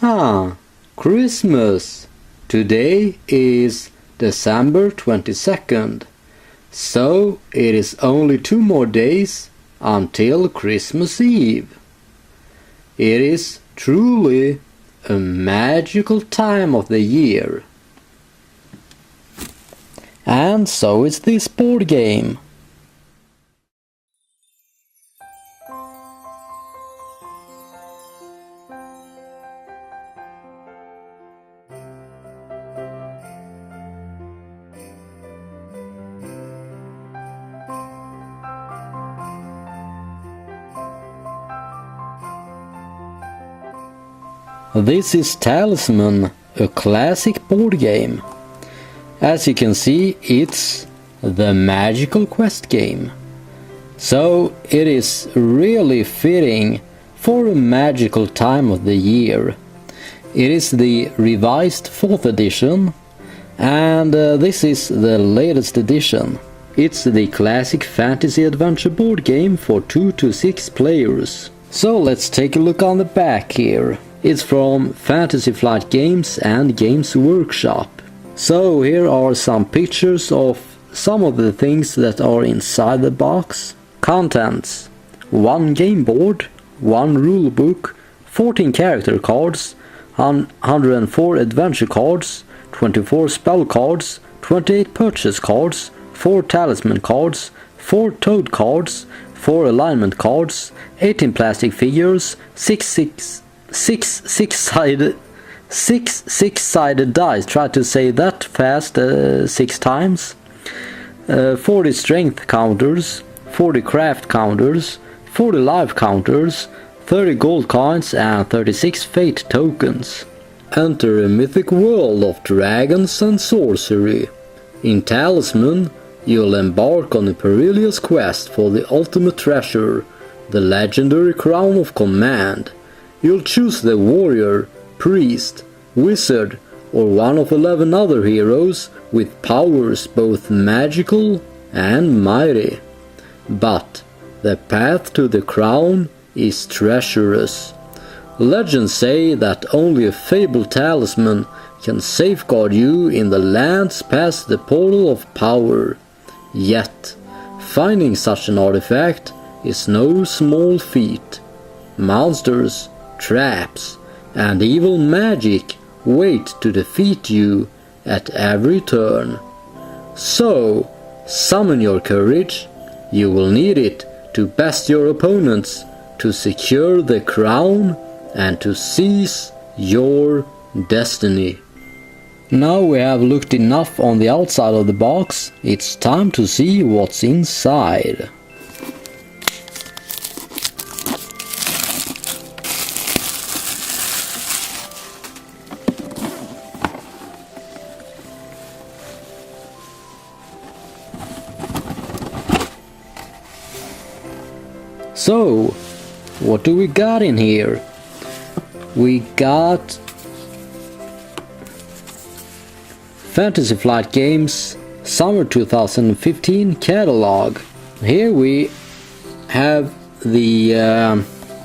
Ah, Christmas! Today is December 22nd, so it is only 2 more days until Christmas Eve. It is truly a magical time of the year. And so is this board game. This is Talisman, a classic board game. As you can see, it's the magical quest game. So it is really fitting for a magical time of the year. It is the revised 4th edition, and this is the latest edition. It's the classic fantasy adventure board game for 2 to 6 players. So let's take a look on the back here. It's from Fantasy Flight Games and Games Workshop. So here are some pictures of some of the things that are inside the box. Contents: 1 game board, 1 rule book, 14 character cards, 104 adventure cards, 24 spell cards, 28 purchase cards, 4 talisman cards, 4 toad cards, 4 alignment cards, 18 plastic figures, 6 six-sided dice, try to say that fast 6 times, 40 strength counters, 40 craft counters, 40 life counters, 30 gold coins and 36 fate tokens. Enter a mythic world of dragons and sorcery. In Talisman, you'll embark on a perilous quest for the ultimate treasure, the legendary crown of command. You'll choose the warrior, priest, wizard, or one of 11 other heroes with powers both magical and mighty. But the path to the crown is treacherous. Legends say that only a fabled talisman can safeguard you in the lands past the portal of power. Yet, finding such an artifact is no small feat. Monsters, traps, and evil magic wait to defeat you at every turn. So, summon your courage. You will need it to best your opponents, to secure the crown, and to seize your destiny. Now we have looked enough on the outside of the box, it's time to see what's inside. So, what do we got in here? We got Fantasy Flight Games Summer 2015 catalog. Here we have the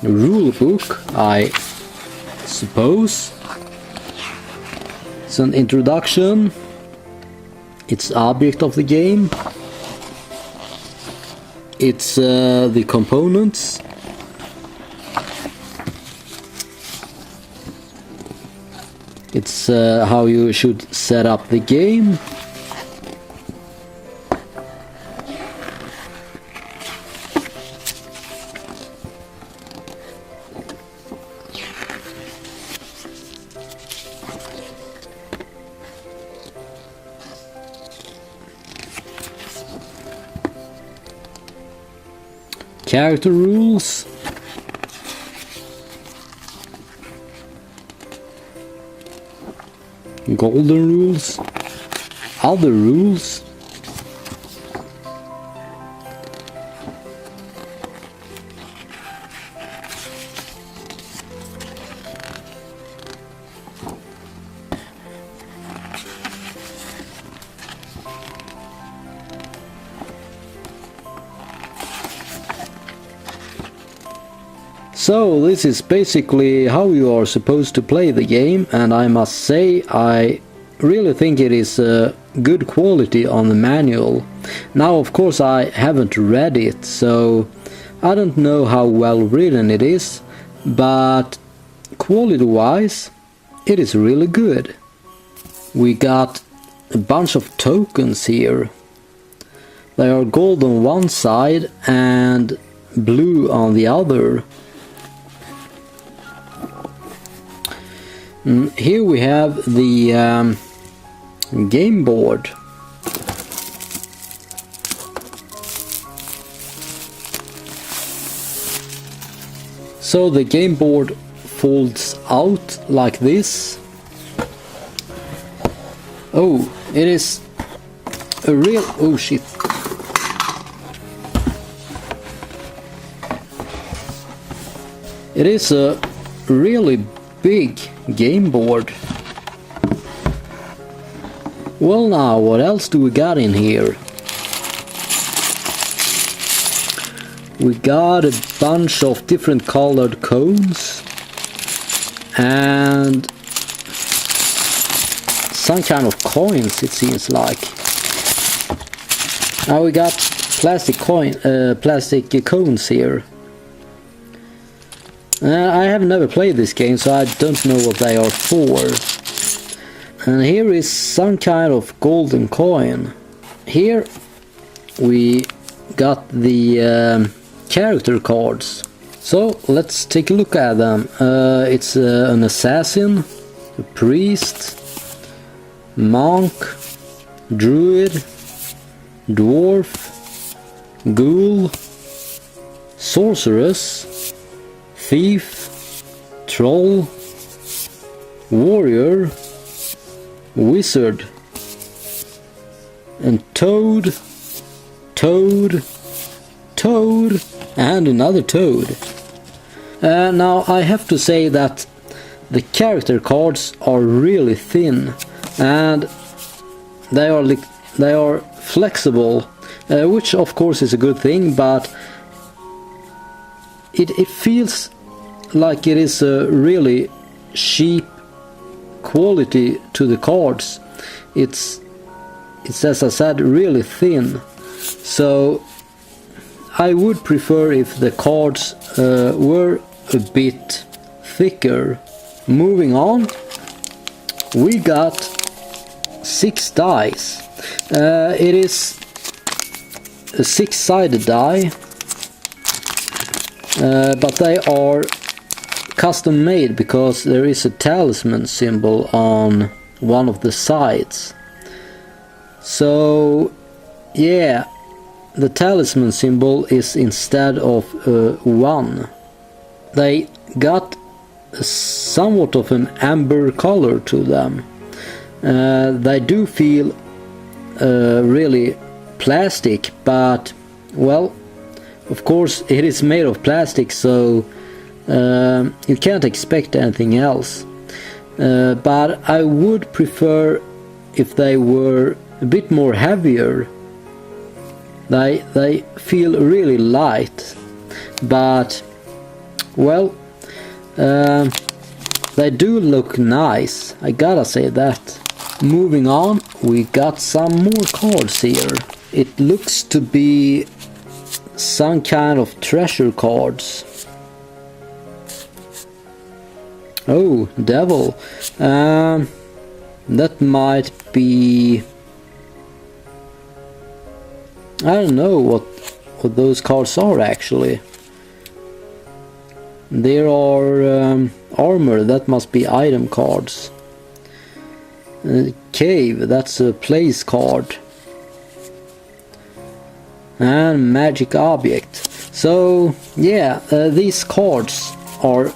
rule book, I suppose. It's an introduction. It's object of the game. It's the components. It's how you should set up the game. Character rules. Golden rules. Other rules. So this is basically how you are supposed to play the game, and I must say I really think it is good quality on the manual. Now of course I haven't read it, so I don't know how well written it is, but quality wise it is really good. We got a bunch of tokens here. They are gold on one side and blue on the other. Here we have the game board. So the game board folds out like this. Oh, it is a real... oh shit. It is a really big game board. Well, now what else do we got in here? We got a bunch of different colored cones and some kind of coins, it seems like. Now we got plastic cones here. I have never played this game, so I don't know what they are for. And here is some kind of golden coin. Here we got the character cards. So let's take a look at them. It's an assassin, a priest, monk, druid, dwarf, ghoul, sorceress, thief, troll, warrior, wizard, and toad, and another toad. Now I have to say that the character cards are really thin and they are flexible, which of course is a good thing, but it feels like it is a really cheap quality to the cards. It's as I said, really thin. So I would prefer if the cards were a bit thicker. Moving on, we got 6 dice. It is a 6-sided die, but they are custom made because there is a talisman symbol on one of the sides. So yeah, the talisman symbol is instead of 1. They got somewhat of an amber color to them. They do feel really plastic, but well, of course it is made of plastic, so you can't expect anything else. But I would prefer if they were a bit more heavier. They feel really light, but well, they do look nice, I gotta say that. Moving on, we got some more cards here. It looks to be some kind of treasure cards. Oh, devil. That might be... I don't know what those cards are actually. There are armor, that must be item cards. Cave, that's a place card. And magic object. So yeah, these cards are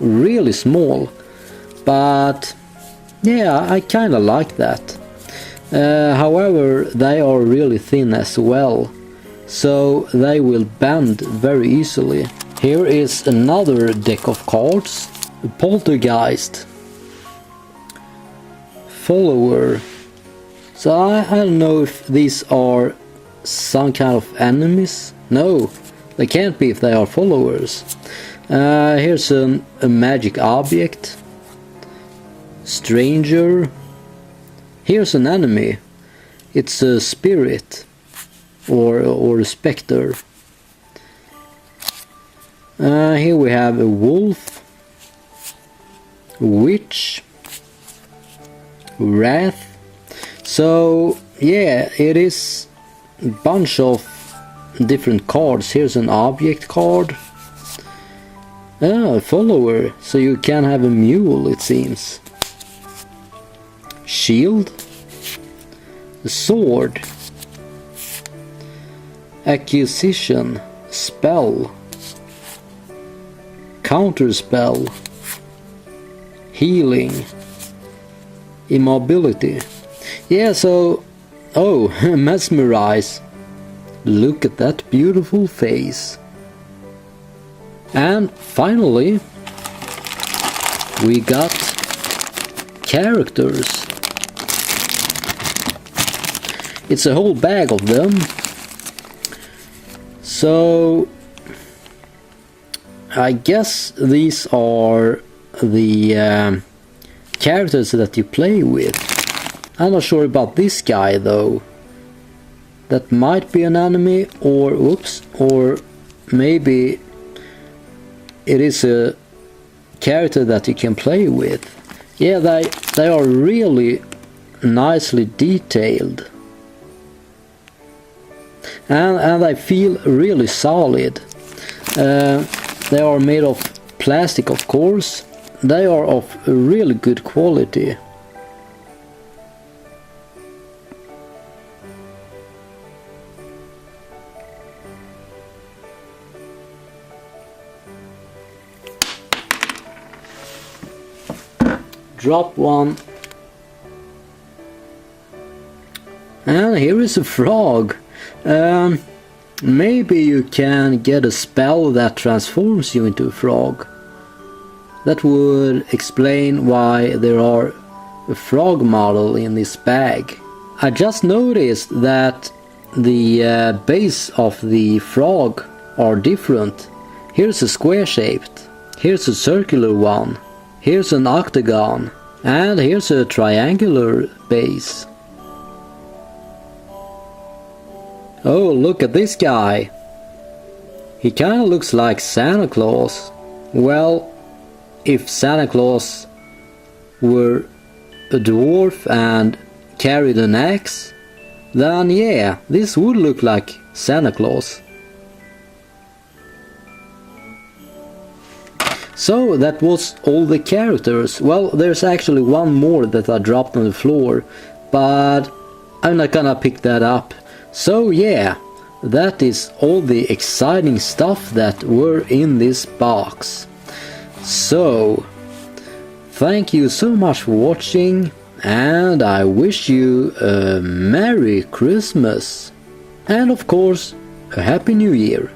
really small, but yeah, I kinda like that. However, they are really thin as well, so they will bend very easily. Here is another deck of cards. Poltergeist, follower. So I don't know if these are some kind of enemies. No, they can't be if they are followers. Here's a magic object. Stranger. Here's an enemy. It's a spirit or a specter. Here we have a wolf, witch, wrath. So yeah, it is a bunch of different cards. Here's an object card. A follower, so you can have a mule, it seems. Shield, a sword, acquisition, spell, counter spell, healing, immobility. Yeah, so mesmerize. Look at that beautiful face. And finally we got characters. It's a whole bag of them. So I guess these are the characters that you play with. I'm not sure about this guy though. That might be an enemy, or or maybe it is a character that you can play with. Yeah, they are really nicely detailed. And I feel really solid. They are made of plastic, of course. They are of really good quality. Drop one. And here is a frog. Maybe you can get a spell that transforms you into a frog. That would explain why there are a frog model in this bag. I just noticed that the base of the frog are different. Here's a square shaped, here's a circular one, here's an octagon, and here's a triangular base. Oh, look at this guy. He kinda looks like Santa Claus. Well, if Santa Claus were a dwarf and carried an axe, then yeah, this would look like Santa Claus. So that was all the characters. Well, there's actually one more that I dropped on the floor, but I'm not gonna pick that up. So yeah, that is all the exciting stuff that were in this box. So, thank you so much for watching, and I wish you a Merry Christmas, and of course, a Happy New Year.